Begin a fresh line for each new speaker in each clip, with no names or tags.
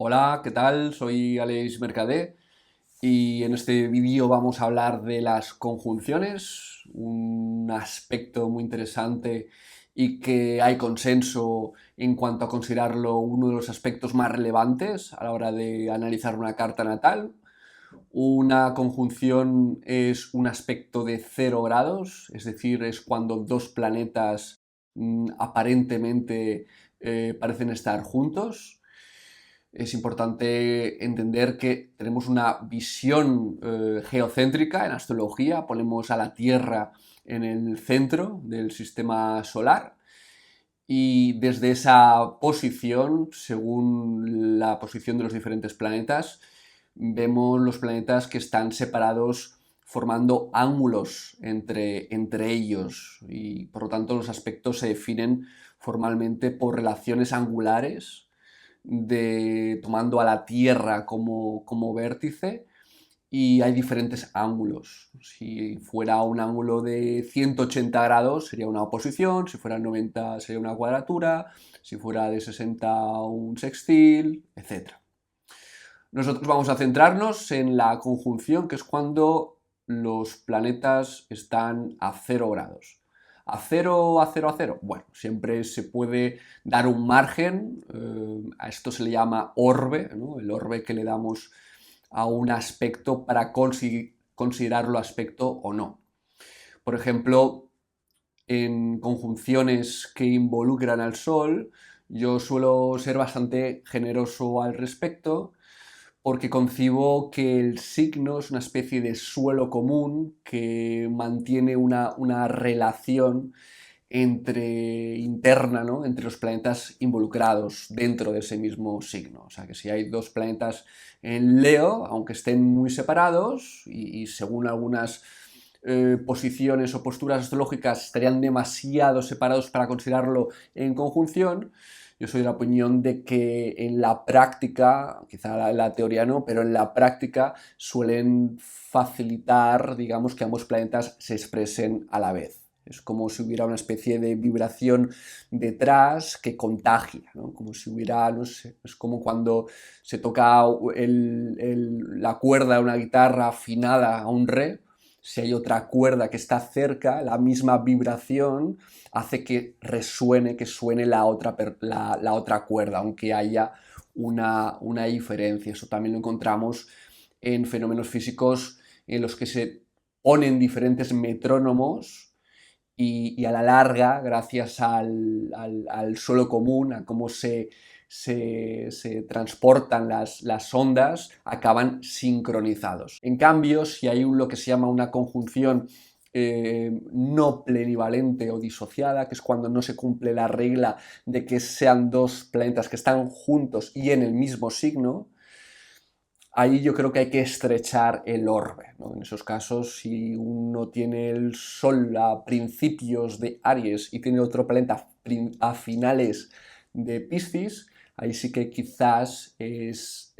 Hola, ¿qué tal? Soy Aleix Mercadé y en este vídeo vamos a hablar de las conjunciones, un aspecto muy interesante y que hay consenso en cuanto a considerarlo uno de los aspectos más relevantes a la hora de analizar una carta natal. Una conjunción es un aspecto de 0 grados, es decir, es cuando dos planetas aparentemente parecen estar juntos. Es importante entender que tenemos una visión geocéntrica en astrología, ponemos a la Tierra en el centro del sistema solar y desde esa posición, según la posición de los diferentes planetas, vemos los planetas que están separados formando ángulos entre ellos y por lo tanto los aspectos se definen formalmente por relaciones angulares tomando a la Tierra como vértice y hay diferentes ángulos. Si fuera un ángulo de 180 grados sería una oposición, si fuera 90 sería una cuadratura, si fuera de 60 un sextil, etc. Nosotros vamos a centrarnos en la conjunción, que es cuando los planetas están a 0 grados. ¿A cero, a cero, a cero? Bueno, siempre se puede dar un margen, a esto se le llama orbe, ¿no? El orbe que le damos a un aspecto para considerarlo aspecto o no. Por ejemplo, en conjunciones que involucran al Sol, yo suelo ser bastante generoso al respecto porque concibo que el signo es una especie de suelo común que mantiene una relación interna, ¿no? Entre los planetas involucrados dentro de ese mismo signo. O sea que si hay dos planetas en Leo, aunque estén muy separados y según algunas posiciones o posturas astrológicas estarían demasiado separados para considerarlo en conjunción, yo soy de la opinión de que en la práctica, quizá la teoría no, pero en la práctica suelen facilitar, digamos, que ambos planetas se expresen a la vez. Es como si hubiera una especie de vibración detrás que contagia, ¿no? Como si hubiera, no sé, es como cuando se toca la cuerda de una guitarra afinada a un re, si hay otra cuerda que está cerca, la misma vibración hace que resuene, que suene la otra cuerda, aunque haya una diferencia. Eso también lo encontramos en fenómenos físicos en los que se ponen diferentes metrónomos y a la larga, gracias al suelo común, a cómo se transportan las ondas, acaban sincronizados. En cambio, si hay lo que se llama una conjunción no plenivalente o disociada, que es cuando no se cumple la regla de que sean dos planetas que están juntos y en el mismo signo, ahí yo creo que hay que estrechar el orbe, ¿no? En esos casos, si uno tiene el Sol a principios de Aries y tiene otro planeta a finales de Piscis, ahí sí que quizás es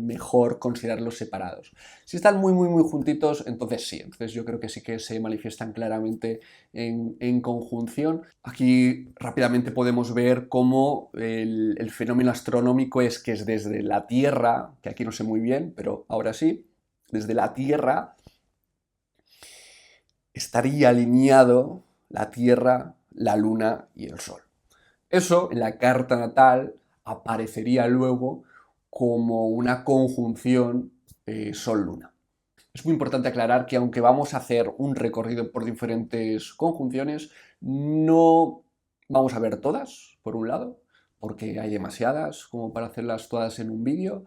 mejor considerarlos separados. Si están muy juntitos, entonces sí, entonces yo creo que sí que se manifiestan claramente en conjunción. Aquí rápidamente podemos ver cómo el fenómeno astronómico es desde la Tierra, que aquí no sé muy bien, pero ahora sí, desde la Tierra estaría alineado la Tierra, la Luna y el Sol. Eso en la carta natal aparecería luego como una conjunción Sol-Luna. Es muy importante aclarar que aunque vamos a hacer un recorrido por diferentes conjunciones, no vamos a ver todas, por un lado, porque hay demasiadas como para hacerlas todas en un vídeo.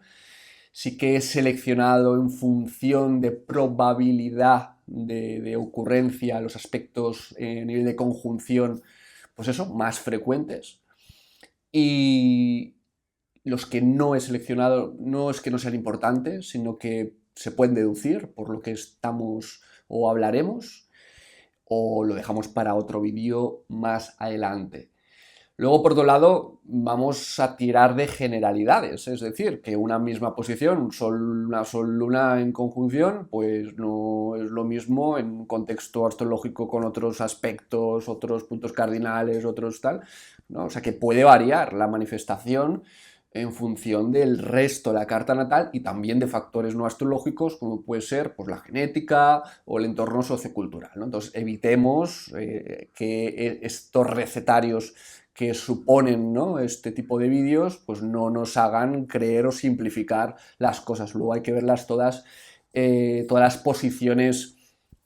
Sí que he seleccionado en función de probabilidad de ocurrencia los aspectos a nivel de conjunción, pues eso, más frecuentes. Y los que no he seleccionado no es que no sean importantes, sino que se pueden deducir por lo que estamos o hablaremos, o lo dejamos para otro vídeo más adelante. Luego, por otro lado, vamos a tirar de generalidades, es decir, que una misma posición, una sol-luna en conjunción, pues no es lo mismo en un contexto astrológico con otros aspectos, otros puntos cardinales, otros tal, ¿no? O sea que puede variar la manifestación en función del resto de la carta natal y también de factores no astrológicos como puede ser pues, la genética o el entorno sociocultural, ¿no? Entonces evitemos que estos recetarios que suponen, ¿no?, este tipo de vídeos pues no nos hagan creer o simplificar las cosas. Luego hay que verlas todas las posiciones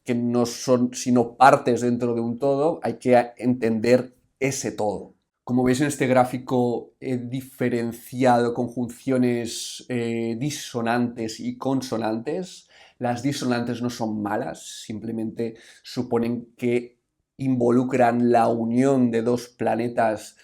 que no son sino partes dentro de un todo, hay que entender ese todo. Como veis en este gráfico he diferenciado conjunciones disonantes y consonantes. Las disonantes no son malas, simplemente suponen que involucran la unión de dos planetas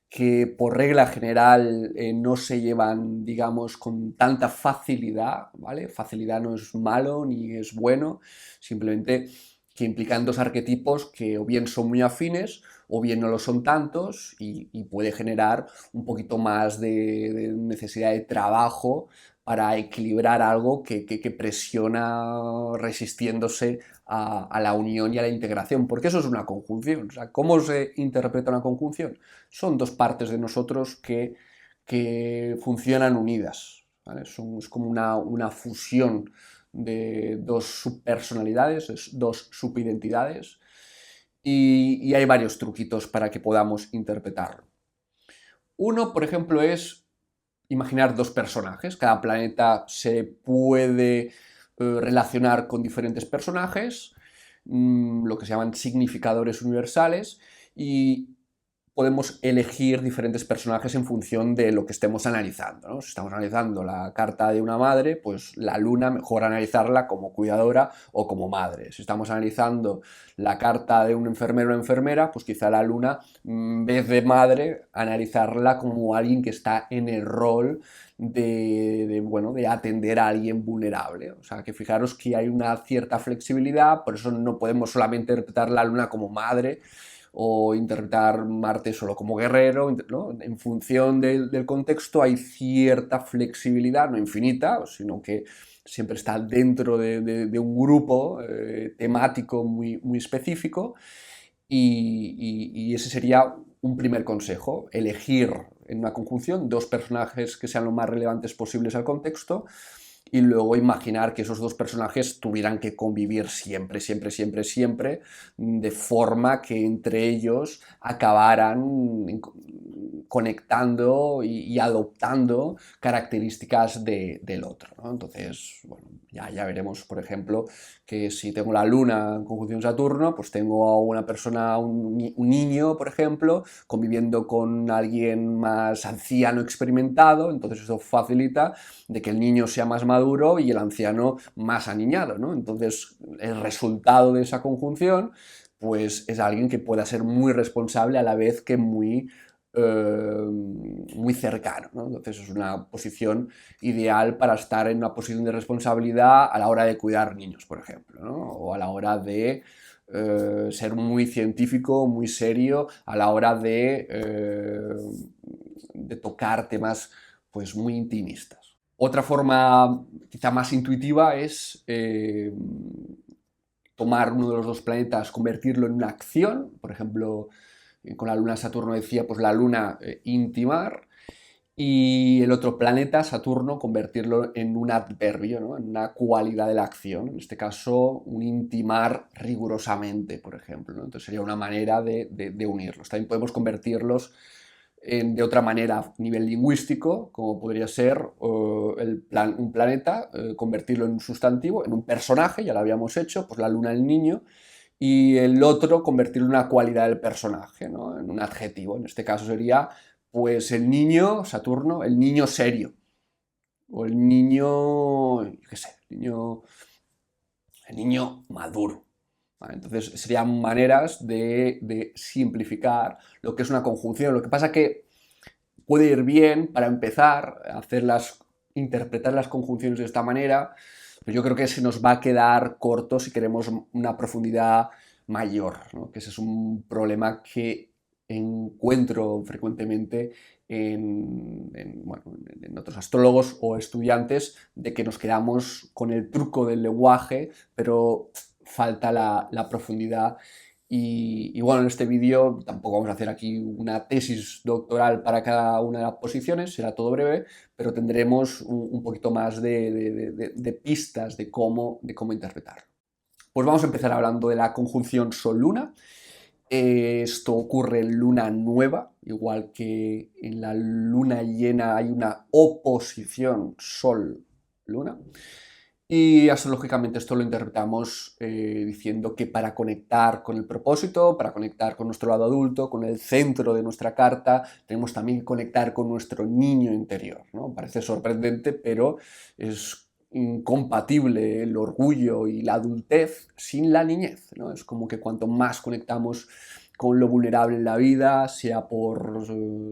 que por regla general no se llevan, digamos, con tanta facilidad, ¿vale? Facilidad no es malo ni es bueno, simplemente que implican dos arquetipos que o bien son muy afines o bien no lo son tantos y puede generar un poquito más de necesidad de trabajo para equilibrar algo que presiona resistiéndose a la unión y a la integración, porque eso es una conjunción. O sea, ¿cómo se interpreta una conjunción? Son dos partes de nosotros que funcionan unidas, ¿vale? Es como una fusión de dos subpersonalidades, dos subidentidades, y hay varios truquitos para que podamos interpretarlo. Uno, por ejemplo, es imaginar dos personajes. Cada planeta se puede relacionar con diferentes personajes, lo que se llaman significadores universales, y podemos elegir diferentes personajes en función de lo que estemos analizando, ¿no? Si estamos analizando la carta de una madre, pues la luna mejor analizarla como cuidadora o como madre. Si estamos analizando la carta de un enfermero o enfermera, pues quizá la luna, en vez de madre, analizarla como alguien que está en el rol de atender a alguien vulnerable. O sea, que fijaros que hay una cierta flexibilidad, por eso no podemos solamente interpretar la luna como madre, o interpretar Marte solo como guerrero, ¿no? En función del contexto hay cierta flexibilidad, no infinita, sino que siempre está dentro de un grupo temático muy específico, y ese sería un primer consejo: elegir en una conjunción dos personajes que sean lo más relevantes posibles al contexto, y luego imaginar que esos dos personajes tuvieran que convivir siempre, siempre, siempre, siempre, de forma que entre ellos acabaran conectando y adoptando características del otro, ¿no? Entonces, bueno, ya veremos, por ejemplo, que si tengo la Luna en conjunción Saturno, pues tengo a una persona, un niño, por ejemplo, conviviendo con alguien más anciano experimentado, entonces eso facilita de que el niño sea más maduro y el anciano más aniñado, ¿no? Entonces, el resultado de esa conjunción, pues es alguien que pueda ser muy responsable a la vez que muy cercano, ¿no? Entonces es una posición ideal para estar en una posición de responsabilidad a la hora de cuidar niños, por ejemplo, ¿no? O a la hora de ser muy científico, muy serio, a la hora de tocar temas pues muy intimistas. Otra forma quizá más intuitiva es tomar uno de los dos planetas, convertirlo en una acción, por ejemplo, con la luna Saturno decía, pues la luna intimar, y el otro planeta, Saturno, convertirlo en un adverbio, ¿no? En una cualidad de la acción, en este caso un intimar rigurosamente, por ejemplo, ¿no? Entonces sería una manera de unirlos. También podemos convertirlos de otra manera a nivel lingüístico, como podría ser un planeta, convertirlo en un sustantivo, en un personaje, ya lo habíamos hecho, pues la luna, el niño, y el otro convertirlo en una cualidad del personaje, ¿no? En un adjetivo. En este caso sería, pues, el niño, Saturno, el niño serio, o el niño, qué sé, el niño maduro. ¿Vale? Entonces serían maneras de simplificar lo que es una conjunción. Lo que pasa que puede ir bien para empezar a interpretar las conjunciones de esta manera, pero yo creo que se nos va a quedar corto si queremos una profundidad mayor, ¿no? Que ese es un problema que encuentro frecuentemente bueno, en otros astrólogos o estudiantes, de que nos quedamos con el truco del lenguaje, pero falta la profundidad Y bueno, en este vídeo tampoco vamos a hacer aquí una tesis doctoral para cada una de las posiciones, será todo breve, pero tendremos un poquito más de pistas de cómo interpretarlo. Pues vamos a empezar hablando de la conjunción Sol-Luna. Esto ocurre en luna nueva, igual que en la luna llena hay una oposición Sol-Luna. Y astrológicamente esto lo interpretamos diciendo que para conectar con el propósito, para conectar con nuestro lado adulto, con el centro de nuestra carta, tenemos también que conectar con nuestro niño interior, ¿no? Parece sorprendente, pero es incompatible el orgullo y la adultez sin la niñez, ¿no? Es como que cuanto más conectamos con lo vulnerable en la vida, sea por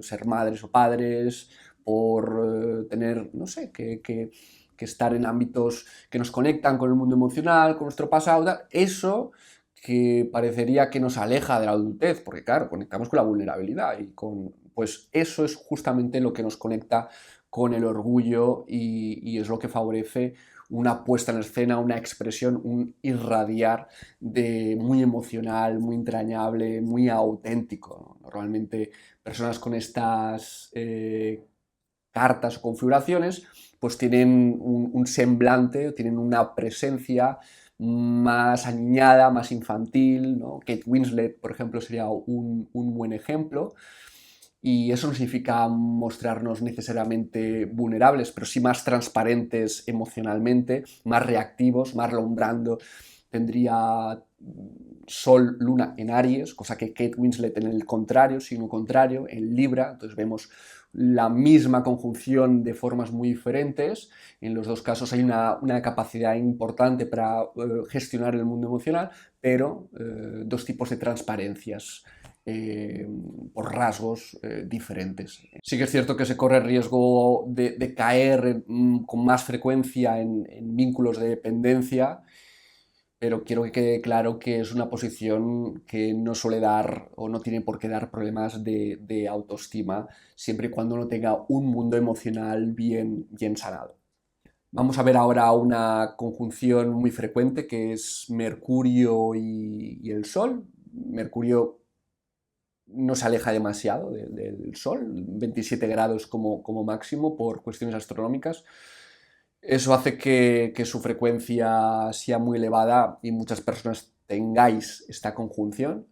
ser madres o padres, por tener, no sé, que estar en ámbitos que nos conectan con el mundo emocional, con nuestro pasado, eso que parecería que nos aleja de la adultez, porque claro, conectamos con la vulnerabilidad y pues eso es justamente lo que nos conecta con el orgullo y es lo que favorece una puesta en escena, una expresión, un irradiar de muy emocional, muy entrañable, muy auténtico. Normalmente personas con estas cartas o configuraciones pues tienen un semblante, tienen una presencia más aniñada, más infantil, ¿no? Kate Winslet, por ejemplo, sería un buen ejemplo. Y eso no significa mostrarnos necesariamente vulnerables, pero sí más transparentes emocionalmente, más reactivos, más alumbrando. Tendría Sol, Luna en Aries, cosa que Kate Winslet en el contrario, signo contrario, en Libra. Entonces vemos la misma conjunción de formas muy diferentes. En los dos casos hay una capacidad importante para gestionar el mundo emocional, pero dos tipos de transparencias. Por rasgos diferentes. Sí que es cierto que se corre el riesgo de caer con más frecuencia en vínculos de dependencia, pero quiero que quede claro que es una posición que no suele dar o no tiene por qué dar problemas de autoestima, siempre y cuando uno tenga un mundo emocional bien sanado. Vamos a ver ahora una conjunción muy frecuente que es Mercurio y el Sol. Mercurio no se aleja demasiado del Sol, 27 grados como máximo por cuestiones astronómicas. Eso hace que su frecuencia sea muy elevada y muchas personas tengáis esta conjunción.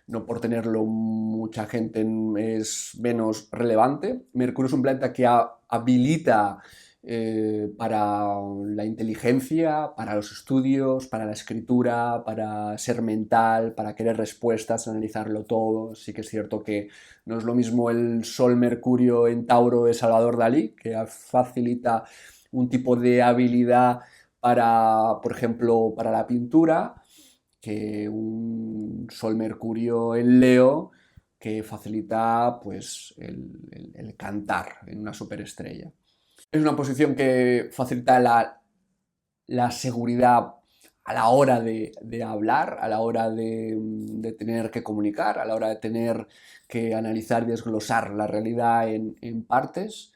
No por tenerlo mucha gente es menos relevante. Mercurio es un planeta que habilita para la inteligencia, para los estudios, para la escritura, para ser mental, para querer respuestas, analizarlo todo. Sí que es cierto que no es lo mismo el Sol Mercurio en Tauro de Salvador Dalí, que facilita un tipo de habilidad para, por ejemplo, para la pintura, que un Sol Mercurio en Leo que facilita pues el cantar en una superestrella. Es una posición que facilita la seguridad a la hora de hablar, a la hora de tener que comunicar, a la hora de tener que analizar y desglosar la realidad en partes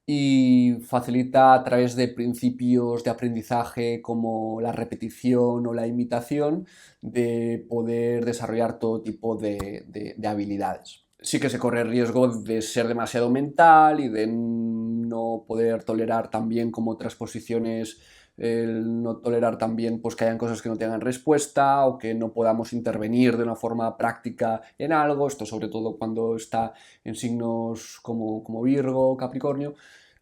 y facilita a través de principios de aprendizaje como la repetición o la imitación de poder desarrollar todo tipo de habilidades. Sí que se corre el riesgo de ser demasiado mental y de no poder tolerar también como otras posiciones, el no tolerar también pues, que hayan cosas que no tengan respuesta o que no podamos intervenir de una forma práctica en algo, esto sobre todo cuando está en signos como Virgo, Capricornio,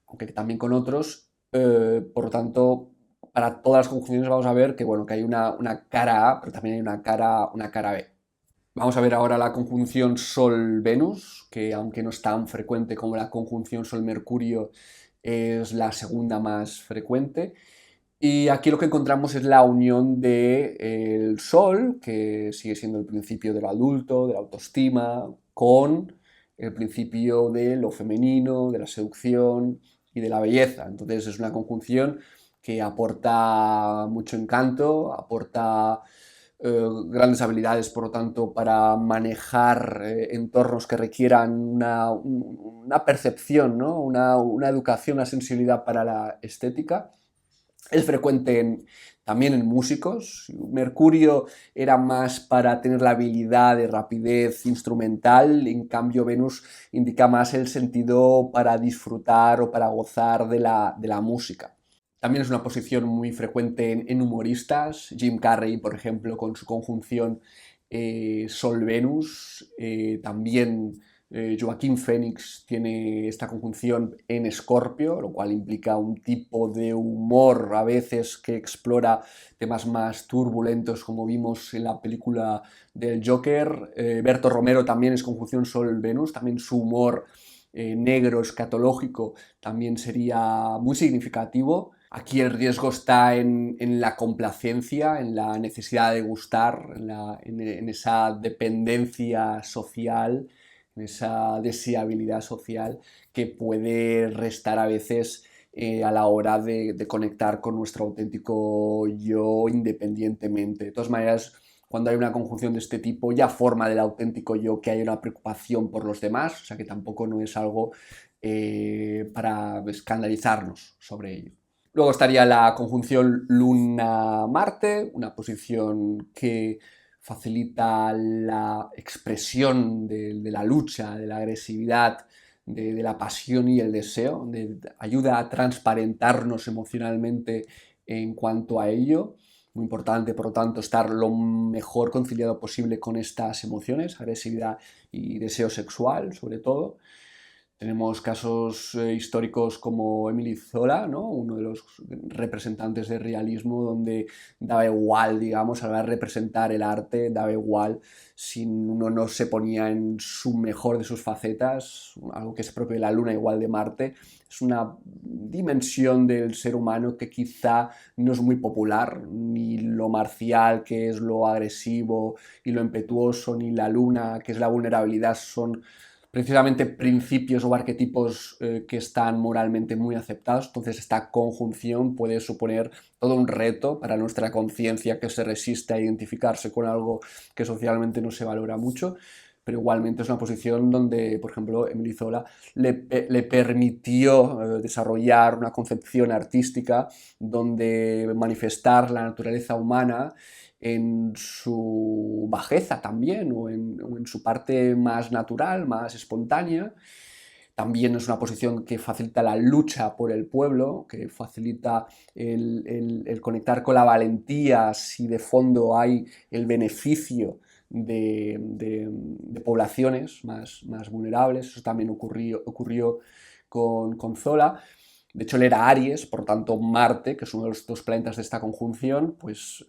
aunque también con otros, por lo tanto, para todas las conjunciones vamos a ver que, bueno, que hay una cara A, pero también hay una cara B. Vamos a ver ahora la conjunción Sol-Venus, que aunque no es tan frecuente como la conjunción Sol-Mercurio, es la segunda más frecuente. Y aquí lo que encontramos es la unión del Sol, que sigue siendo el principio del adulto, de la autoestima, con el principio de lo femenino, de la seducción y de la belleza. Entonces es una conjunción que aporta mucho encanto, aporta grandes habilidades, por lo tanto, para manejar entornos que requieran una percepción, ¿no? una educación, una sensibilidad para la estética. Es frecuente también en músicos. Mercurio era más para tener la habilidad de rapidez instrumental, en cambio Venus indica más el sentido para disfrutar o para gozar de la música. También es una posición muy frecuente en humoristas. Jim Carrey, por ejemplo, con su conjunción Sol-Venus. También Joaquín Phoenix tiene esta conjunción en Escorpio, lo cual implica un tipo de humor a veces que explora temas más turbulentos, como vimos en la película del Joker. Berto Romero también es conjunción Sol-Venus, también su humor negro, escatológico, también sería muy significativo. Aquí el riesgo está en la complacencia, en la necesidad de gustar, en esa dependencia social, en esa deseabilidad social que puede restar a veces a la hora de conectar con nuestro auténtico yo independientemente. De todas maneras, cuando hay una conjunción de este tipo, ya forma del auténtico yo que hay una preocupación por los demás, o sea que tampoco no es algo para escandalizarnos sobre ello. Luego estaría la conjunción Luna-Marte, una posición que facilita la expresión de la lucha, de la agresividad, de la pasión y el deseo, ayuda a transparentarnos emocionalmente en cuanto a ello. Muy importante, por lo tanto, estar lo mejor conciliado posible con estas emociones, agresividad y deseo sexual, sobre todo. Tenemos casos históricos como Émile Zola, ¿no? Uno de los representantes del realismo, donde daba igual, digamos, a la hora de representar el arte, daba igual si uno no se ponía en su mejor de sus facetas, algo que es propio de la Luna, igual de Marte. Es una dimensión del ser humano que quizá no es muy popular, ni lo marcial, que es lo agresivo y lo impetuoso, ni la Luna, que es la vulnerabilidad, son precisamente principios o arquetipos que están moralmente muy aceptados. Entonces esta conjunción puede suponer todo un reto para nuestra conciencia que se resiste a identificarse con algo que socialmente no se valora mucho, pero igualmente es una posición donde, por ejemplo, Émile Zola le permitió desarrollar una concepción artística donde manifestar la naturaleza humana en su bajeza también, o en su parte más natural, más espontánea. También es una posición que facilita la lucha por el pueblo, que facilita el conectar con la valentía si de fondo hay el beneficio de poblaciones más vulnerables. Eso también ocurrió con Zola. De hecho, él era Aries, por tanto Marte, que es uno de los dos planetas de esta conjunción, pues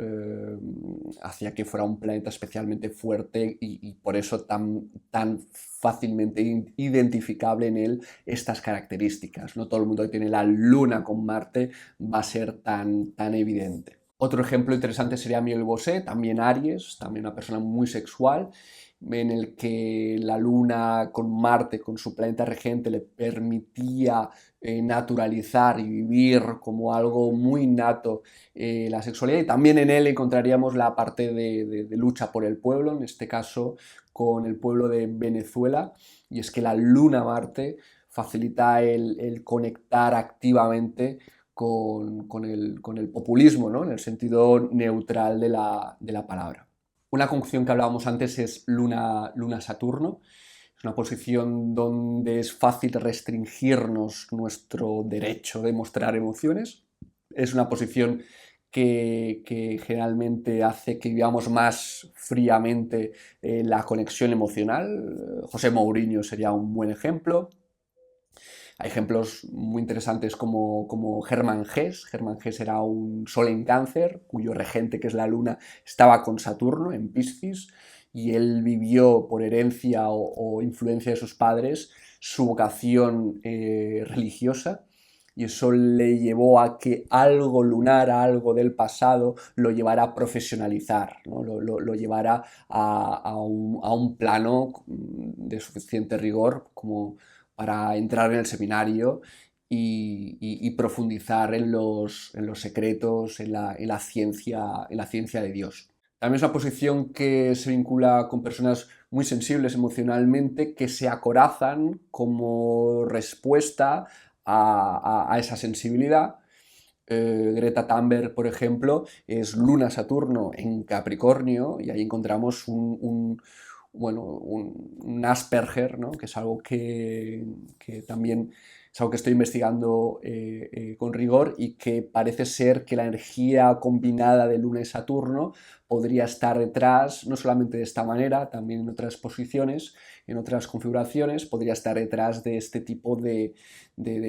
hacía que fuera un planeta especialmente fuerte y por eso tan fácilmente identificable en él estas características. No todo el mundo que tiene la Luna con Marte va a ser tan evidente. Otro ejemplo interesante sería Miguel Bosé, también Aries, también una persona muy sexual, en el que la Luna con Marte, con su planeta regente, le permitía naturalizar y vivir como algo muy innato la sexualidad, y también en él encontraríamos la parte de lucha por el pueblo, en este caso con el pueblo de Venezuela, y es que la Luna Marte facilita el conectar activamente con el populismo, ¿no? En el sentido neutral de la palabra. Una conjunción que hablábamos antes es Luna-Saturno. Es una posición donde es fácil restringirnos nuestro derecho de mostrar emociones. Es una posición que generalmente hace que vivamos más fríamente la conexión emocional. José Mourinho sería un buen ejemplo. Hay ejemplos muy interesantes como Hermann Hesse. Hermann Hesse era un sol en Cáncer, cuyo regente, que es la Luna, estaba con Saturno en Piscis, y él vivió por herencia o influencia de sus padres su vocación religiosa, y eso le llevó a que algo lunar, algo del pasado, lo llevara a profesionalizar, ¿no? Lo llevara a un plano de suficiente rigor como para entrar en el seminario y profundizar en los secretos, en la ciencia de Dios. También es una posición que se vincula con personas muy sensibles emocionalmente, que se acorazan como respuesta a esa sensibilidad. Greta Thunberg, por ejemplo, es Luna-Saturno en Capricornio y ahí encontramos un Asperger, ¿no? Que es algo que también es algo que estoy investigando con rigor y que parece ser que la energía combinada de Luna y Saturno podría estar detrás, no solamente de esta manera, también en otras posiciones, en otras configuraciones, podría estar detrás de este tipo de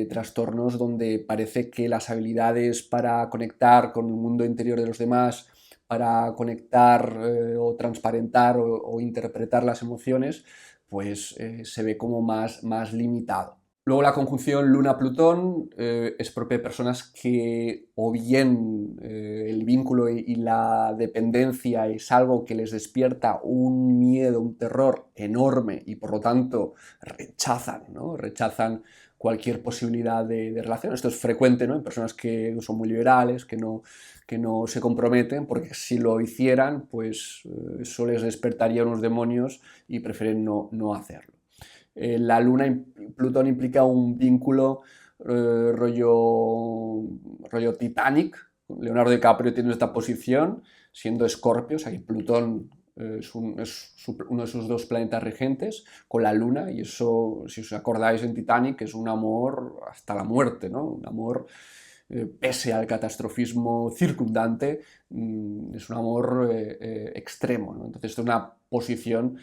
trastornos donde parece que las habilidades para conectar con el mundo interior de los demás, para conectar o transparentar o interpretar las emociones, pues se ve como más limitado. Luego la conjunción Luna-Plutón es propia de personas que o bien el vínculo y la dependencia es algo que les despierta un miedo, un terror enorme y por lo tanto rechazan, ¿no? Rechazan cualquier posibilidad de relación. Esto es frecuente, ¿no? En personas que son muy liberales, que no se comprometen, porque si lo hicieran, pues eso les despertaría unos demonios y prefieren no hacerlo. La Luna, Plutón implica un vínculo rollo Titanic. Leonardo DiCaprio tiene esta posición, siendo Escorpio, o sea que Plutón es uno de sus dos planetas regentes, con la Luna, y eso, si os acordáis en Titanic, es un amor hasta la muerte, ¿no? Un amor pese al catastrofismo circundante, es un amor extremo, ¿no? Entonces es una posición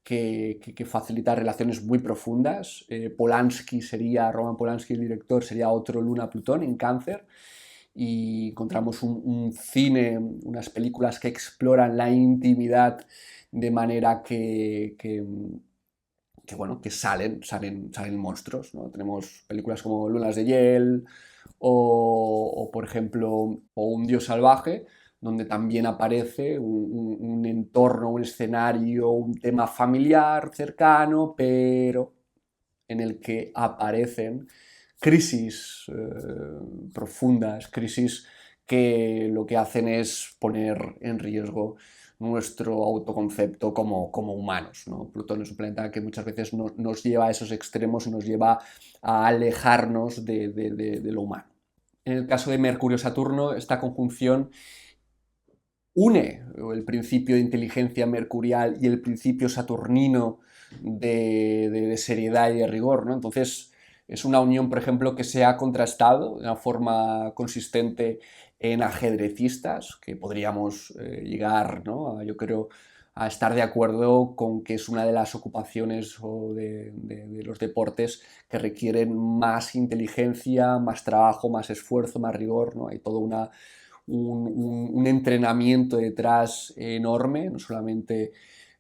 que facilita relaciones muy profundas. Roman Polanski, el director, sería otro Luna-Plutón en Cáncer. Y encontramos un cine, unas películas que exploran la intimidad de manera bueno, que salen monstruos, ¿no? Tenemos películas como Lunas de Hiel por ejemplo, o Un Dios salvaje, donde también aparece un entorno, un escenario, un tema familiar cercano, pero en el que aparecen crisis profundas, crisis que lo que hacen es poner en riesgo nuestro autoconcepto como humanos, ¿no? Plutón es un planeta que muchas veces nos lleva a esos extremos y nos lleva a alejarnos de lo humano. En el caso de Mercurio-Saturno, esta conjunción une el principio de inteligencia mercurial y el principio saturnino de seriedad y de rigor, ¿no? Entonces, es una unión, por ejemplo, que se ha contrastado de una forma consistente en ajedrecistas, que podríamos llegar, ¿no? Yo creo, a estar de acuerdo con que es una de las ocupaciones o de los deportes que requieren más inteligencia, más trabajo, más esfuerzo, más rigor, ¿no? Hay toda un entrenamiento detrás enorme, no solamente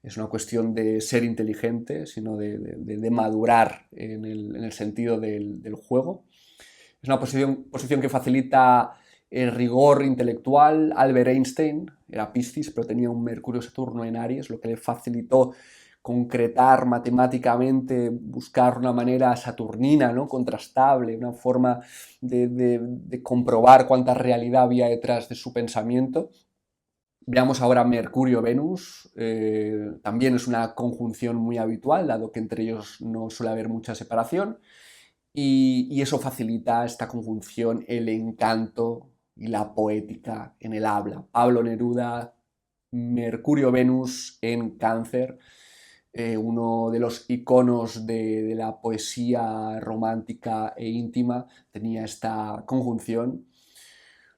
es una cuestión de ser inteligente, sino de madurar en el sentido del juego. Es una posición que facilita el rigor intelectual. Albert Einstein era Piscis, pero tenía un Mercurio-Saturno en Aries, lo que le facilitó concretar matemáticamente, buscar una manera saturnina, ¿no? Contrastable, una forma de comprobar cuánta realidad había detrás de su pensamiento. Veamos ahora Mercurio-Venus. También es una conjunción muy habitual, dado que entre ellos no suele haber mucha separación. Y eso facilita esta conjunción, el encanto y la poética en el habla. Pablo Neruda, Mercurio-Venus en Cáncer, uno de los iconos de la poesía romántica e íntima, tenía esta conjunción.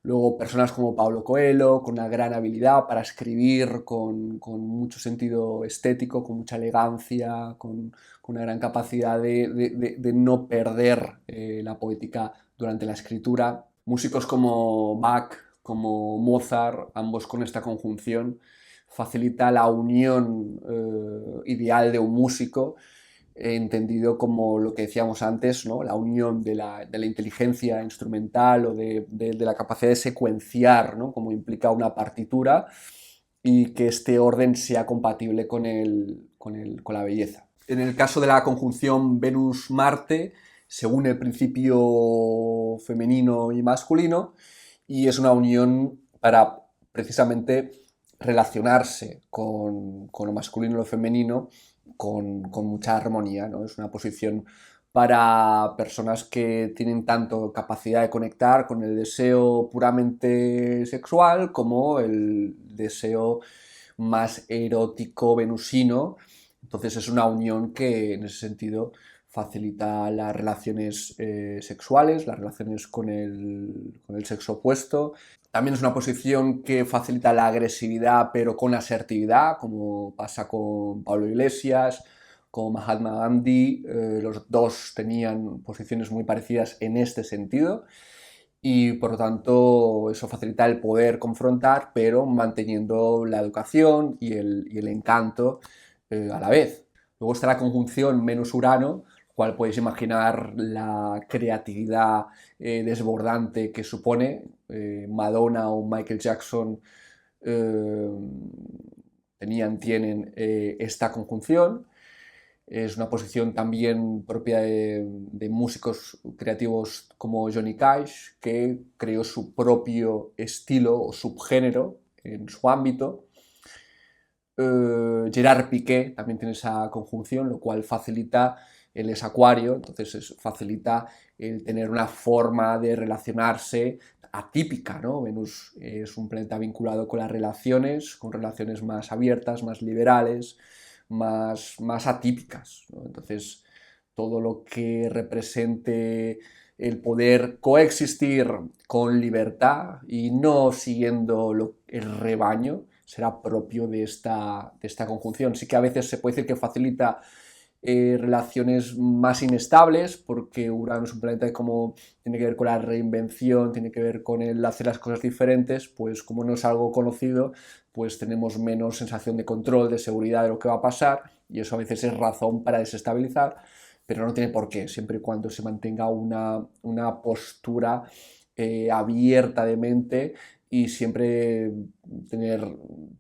Luego personas como Paulo Coelho, con una gran habilidad para escribir, con mucho sentido estético, con mucha elegancia, con una gran capacidad de no perder la poética durante la escritura. Músicos como Bach, como Mozart, ambos con esta conjunción, facilita la unión ideal de un músico, entendido como lo que decíamos antes, ¿no? La unión de la inteligencia instrumental o de la capacidad de secuenciar, ¿no? Como implica una partitura, y que este orden sea compatible con la belleza. En el caso de la conjunción Venus-Marte, se une el principio femenino y masculino, y es una unión para precisamente relacionarse con lo masculino y lo femenino con mucha armonía, ¿no? Es una posición para personas que tienen tanto capacidad de conectar con el deseo puramente sexual como el deseo más erótico venusino. Entonces es una unión que en ese sentido facilita las relaciones sexuales, las relaciones con el sexo opuesto. También es una posición que facilita la agresividad pero con asertividad, como pasa con Pablo Iglesias, con Mahatma Gandhi. Los dos tenían posiciones muy parecidas en este sentido y por lo tanto eso facilita el poder confrontar, pero manteniendo la educación y el encanto a la vez. Luego está la conjunción Venus-Urano, cual podéis imaginar la creatividad desbordante que supone. Madonna o Michael Jackson eh, tienen esta conjunción. Es una posición también propia de músicos creativos como Johnny Cash, que creó su propio estilo o subgénero en su ámbito. Gerard Piqué también tiene esa conjunción, lo cual facilita, él es acuario, entonces facilita el tener una forma de relacionarse atípica, ¿no? Venus es un planeta vinculado con las relaciones, con relaciones más abiertas, más liberales, más atípicas, ¿no? Entonces, todo lo que represente el poder coexistir con libertad y no siguiendo el rebaño, será propio de esta conjunción. Sí que a veces se puede decir que facilita relaciones más inestables, porque Urano es un planeta que como tiene que ver con la reinvención, tiene que ver con el hacer las cosas diferentes, pues como no es algo conocido, pues tenemos menos sensación de control, de seguridad de lo que va a pasar, y eso a veces es razón para desestabilizar, pero no tiene por qué, siempre y cuando se mantenga una postura abierta de mente y siempre tener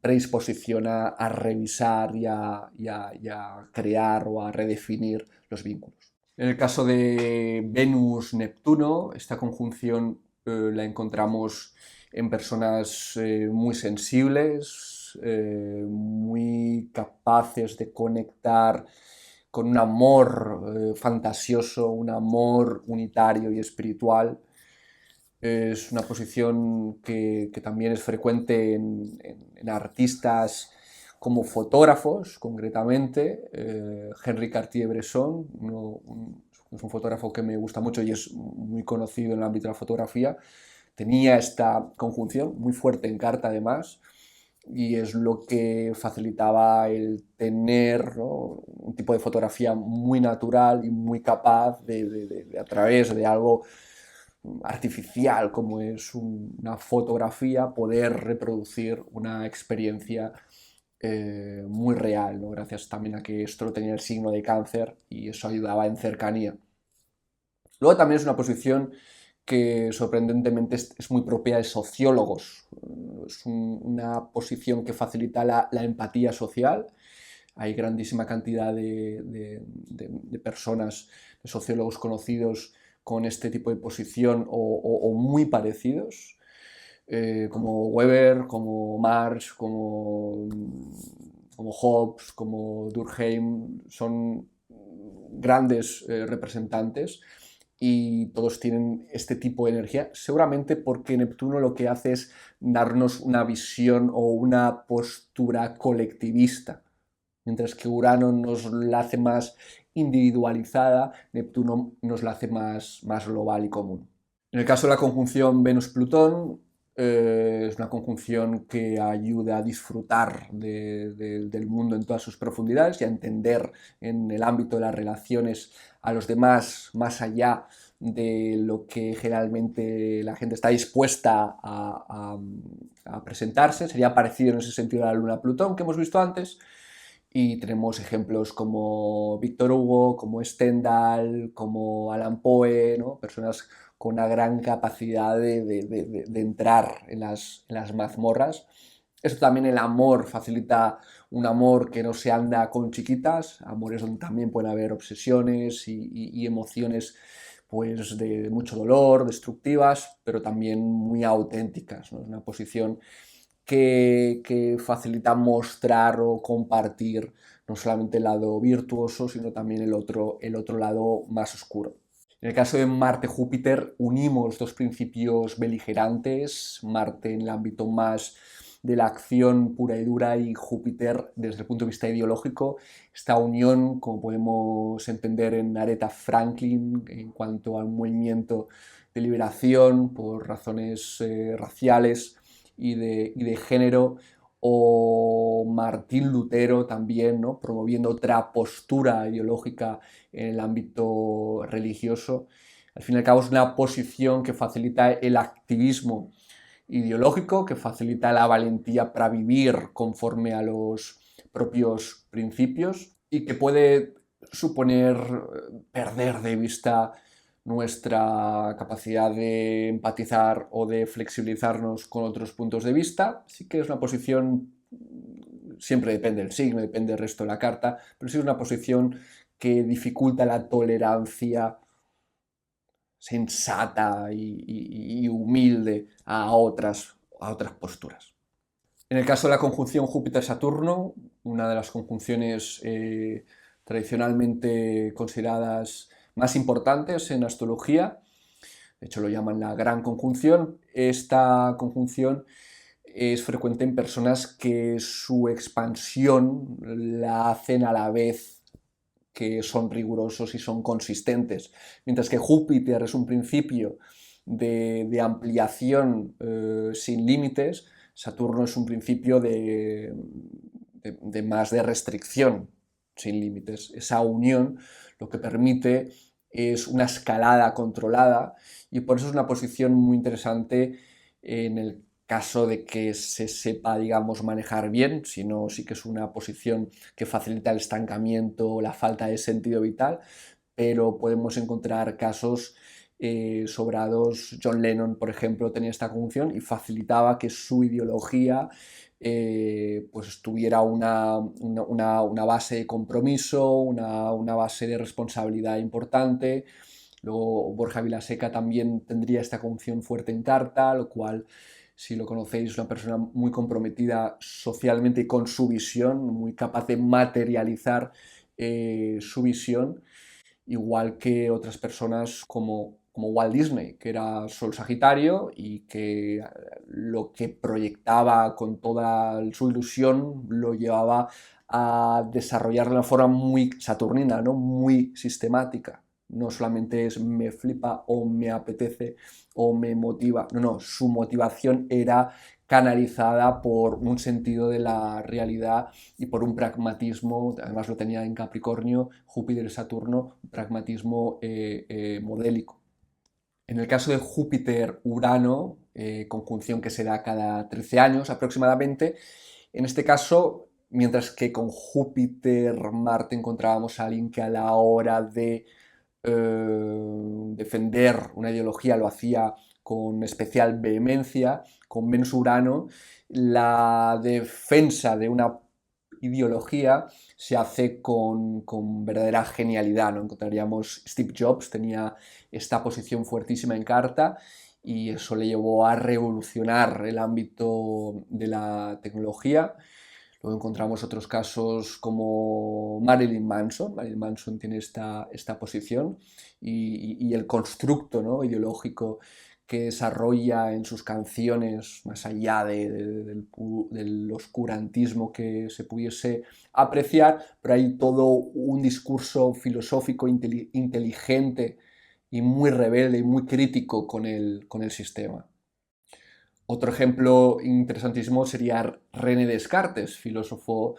predisposición a revisar y a crear o a redefinir los vínculos. En el caso de Venus-Neptuno, esta conjunción la encontramos en personas muy sensibles, muy capaces de conectar con un amor fantasioso, un amor unitario y espiritual. Es una posición que también es frecuente en artistas como fotógrafos, concretamente. Henri Cartier-Bresson es un fotógrafo que me gusta mucho y es muy conocido en el ámbito de la fotografía. Tenía esta conjunción muy fuerte en carta, además, y es lo que facilitaba el tener, ¿no?, un tipo de fotografía muy natural y muy capaz a través de algo artificial como es una fotografía, poder reproducir una experiencia muy real, ¿no? Gracias también a que esto tenía el signo de cáncer y eso ayudaba en cercanía. Luego también es una posición que sorprendentemente es muy propia de sociólogos. Es una posición que facilita la empatía social. Hay grandísima cantidad de personas, de sociólogos conocidos con este tipo de posición o muy parecidos, como Weber, como Marx, como Hobbes, como Durkheim, son grandes representantes y todos tienen este tipo de energía, seguramente porque Neptuno lo que hace es darnos una visión o una postura colectivista, mientras que Urano nos la hace más individualizada, Neptuno nos la hace más global y común. En el caso de la conjunción Venus-Plutón, es una conjunción que ayuda a disfrutar del mundo en todas sus profundidades y a entender en el ámbito de las relaciones a los demás más allá de lo que generalmente la gente está dispuesta a presentarse. Sería parecido en ese sentido a la luna Plutón que hemos visto antes. Y tenemos ejemplos como Víctor Hugo, como Stendhal, como Allan Poe, ¿no? Personas con una gran capacidad de entrar en las mazmorras. Esto también, el amor facilita un amor que no se anda con chiquitas, amores donde también pueden haber obsesiones y emociones pues de mucho dolor, destructivas, pero también muy auténticas, ¿no? Es una posición que facilita mostrar o compartir no solamente el lado virtuoso, sino también el otro lado más oscuro. En el caso de Marte-Júpiter unimos dos principios beligerantes, Marte en el ámbito más de la acción pura y dura y Júpiter desde el punto de vista ideológico. Esta unión, como podemos entender en Aretha Franklin, en cuanto al movimiento de liberación por razones raciales y de género, o Martín Lutero también, ¿no? Promoviendo otra postura ideológica en el ámbito religioso. Al fin y al cabo es una posición que facilita el activismo ideológico, que facilita la valentía para vivir conforme a los propios principios y que puede suponer perder de vista nuestra capacidad de empatizar o de flexibilizarnos con otros puntos de vista. Sí que es una posición, siempre depende del signo, depende del resto de la carta, pero sí es una posición que dificulta la tolerancia sensata y humilde a otras posturas. En el caso de la conjunción Júpiter-Saturno, una de las conjunciones tradicionalmente consideradas más importantes en astrología, de hecho lo llaman la gran conjunción, esta conjunción es frecuente en personas que su expansión la hacen a la vez que son rigurosos y son consistentes. Mientras que Júpiter es un principio de ampliación sin límites, Saturno es un principio de más de restricción sin límites. Esa unión lo que permite es una escalada controlada y por eso es una posición muy interesante en el caso de que se sepa, digamos, manejar bien, sino sí que es una posición que facilita el estancamiento, la falta de sentido vital, pero podemos encontrar casos sobrados. John Lennon, por ejemplo, tenía esta conjunción y facilitaba que su ideología pues tuviera una base de compromiso, una base de responsabilidad importante. Luego Borja Vilaseca también tendría esta conjunción fuerte en carta, lo cual, si lo conocéis, es una persona muy comprometida socialmente y con su visión, muy capaz de materializar su visión, igual que otras personas como Walt Disney, que era Sol Sagitario y que lo que proyectaba con toda su ilusión lo llevaba a desarrollar de una forma muy saturnina, ¿no? Muy sistemática. No solamente es me flipa o me apetece o me motiva, no, su motivación era canalizada por un sentido de la realidad y por un pragmatismo, además lo tenía en Capricornio, Júpiter y Saturno, un pragmatismo modélico. En el caso de Júpiter-Urano, conjunción que se da cada 13 años aproximadamente, en este caso, mientras que con Júpiter-Marte encontrábamos a alguien que a la hora de defender una ideología lo hacía con especial vehemencia, con Venus-Urano, la defensa de una ideología se hace con verdadera genialidad, ¿no? Encontraríamos Steve Jobs, tenía esta posición fuertísima en carta y eso le llevó a revolucionar el ámbito de la tecnología. Luego encontramos otros casos como Marilyn Manson. Marilyn Manson tiene esta posición y el constructo, ¿no?, ideológico que desarrolla en sus canciones, más allá del oscurantismo que se pudiese apreciar, pero hay todo un discurso filosófico inteligente y muy rebelde y muy crítico con el sistema. Otro ejemplo interesantísimo sería René Descartes, filósofo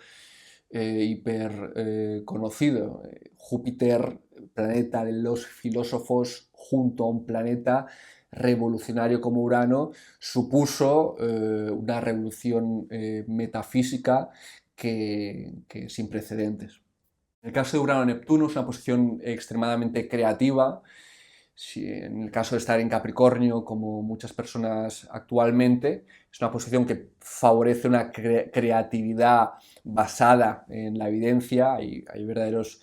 hiper conocido. Júpiter, planeta de los filósofos, junto a un planeta revolucionario como Urano, supuso una revolución metafísica que sin precedentes. En el caso de Urano-Neptuno es una posición extremadamente creativa. Si en el caso de estar en Capricornio, como muchas personas actualmente, es una posición que favorece una creatividad basada en la evidencia. Hay verdaderos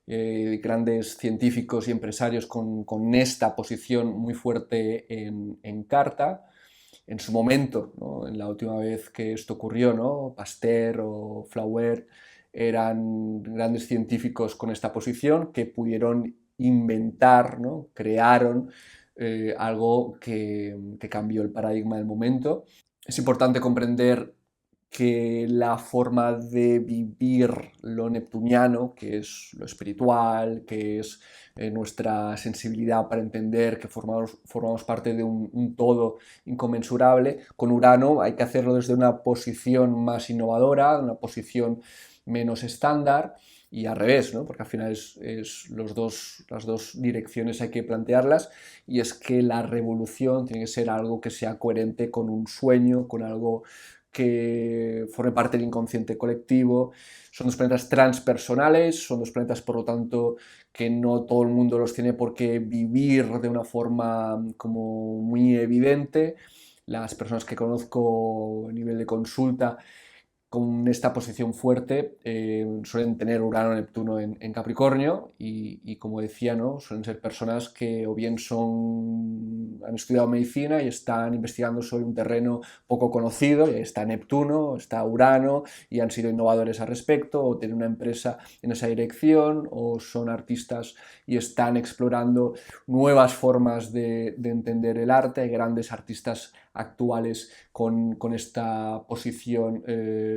grandes científicos y empresarios con esta posición muy fuerte en carta. En su momento, ¿no?, en la última vez que esto ocurrió, ¿no?, Pasteur o Flauer eran grandes científicos con esta posición que pudieron inventar, ¿no? Crearon algo que cambió el paradigma del momento. Es importante comprender que la forma de vivir lo neptuniano, que es lo espiritual, que es nuestra sensibilidad para entender que formamos parte de un todo inconmensurable, con Urano hay que hacerlo desde una posición más innovadora, una posición menos estándar, y al revés, ¿no? Porque al final las dos direcciones hay que plantearlas, y es que la revolución tiene que ser algo que sea coherente con un sueño, con algo que forme parte del inconsciente colectivo. Son dos planetas transpersonales, son dos planetas, por lo tanto, que no todo el mundo los tiene por qué vivir de una forma como muy evidente. Las personas que conozco a nivel de consulta con esta posición fuerte suelen tener Urano-Neptuno en Capricornio y, como decía, ¿no? Suelen ser personas que o bien han estudiado medicina y están investigando sobre un terreno poco conocido, y ahí está Neptuno, está Urano, y han sido innovadores al respecto, o tienen una empresa en esa dirección, o son artistas y están explorando nuevas formas de entender el arte. Hay grandes artistas actuales con esta posición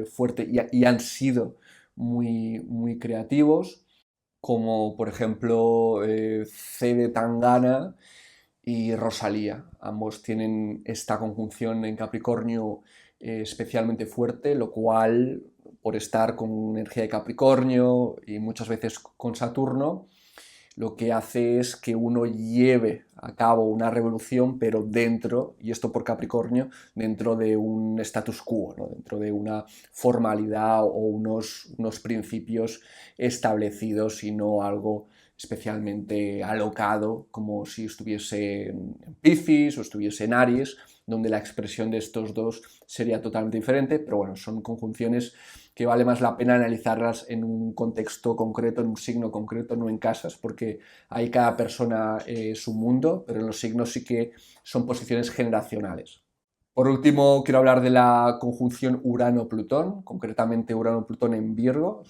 fuerte y han sido muy creativos, como por ejemplo Fede Tangana y Rosalía. Ambos tienen esta conjunción en Capricornio especialmente fuerte, lo cual, por estar con energía de Capricornio y muchas veces con Saturno, lo que hace es que uno lleve a cabo una revolución, pero dentro, y esto por Capricornio, dentro de un status quo, ¿no? Dentro de una formalidad o unos principios establecidos y no algo especialmente alocado, como si estuviese en Piscis o estuviese en Aries, donde la expresión de estos dos sería totalmente diferente, pero bueno, son conjunciones que vale más la pena analizarlas en un contexto concreto, en un signo concreto, no en casas, porque ahí cada persona es un mundo, pero en los signos sí que son posiciones generacionales. Por último, quiero hablar de la conjunción Urano-Plutón, concretamente Urano-Plutón en Virgo.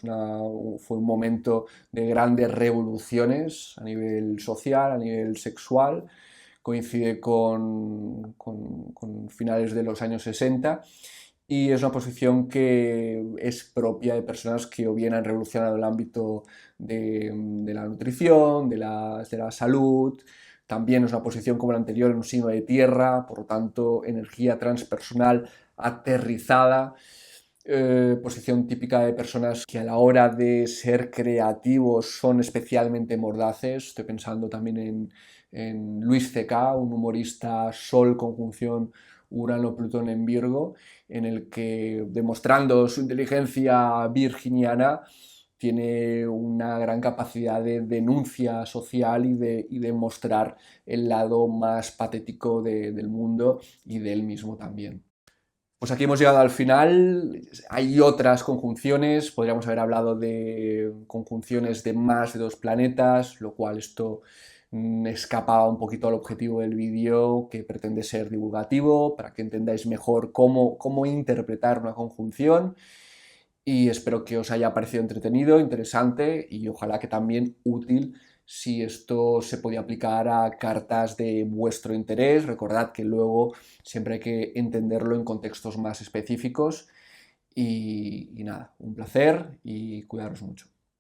Fue un momento de grandes revoluciones a nivel social, a nivel sexual. Coincide con finales de los años 60 y es una posición que es propia de personas que o bien han revolucionado el ámbito de la nutrición, de la salud. También es una posición como la anterior en un signo de tierra, por lo tanto energía transpersonal aterrizada, posición típica de personas que a la hora de ser creativos son especialmente mordaces. Estoy pensando también en Luis C.K., un humorista Sol conjunción Urano-Plutón en Virgo, en el que, demostrando su inteligencia virginiana, tiene una gran capacidad de denuncia social y de mostrar el lado más patético del mundo y de él mismo también. Pues aquí hemos llegado al final. Hay otras conjunciones, podríamos haber hablado de conjunciones de más de dos planetas, lo cual esto escapaba un poquito al objetivo del vídeo, que pretende ser divulgativo, para que entendáis mejor cómo interpretar una conjunción. Y espero que os haya parecido entretenido, interesante y ojalá que también útil si esto se podía aplicar a cartas de vuestro interés. Recordad que luego siempre hay que entenderlo en contextos más específicos. Y nada, un placer y cuidaros mucho.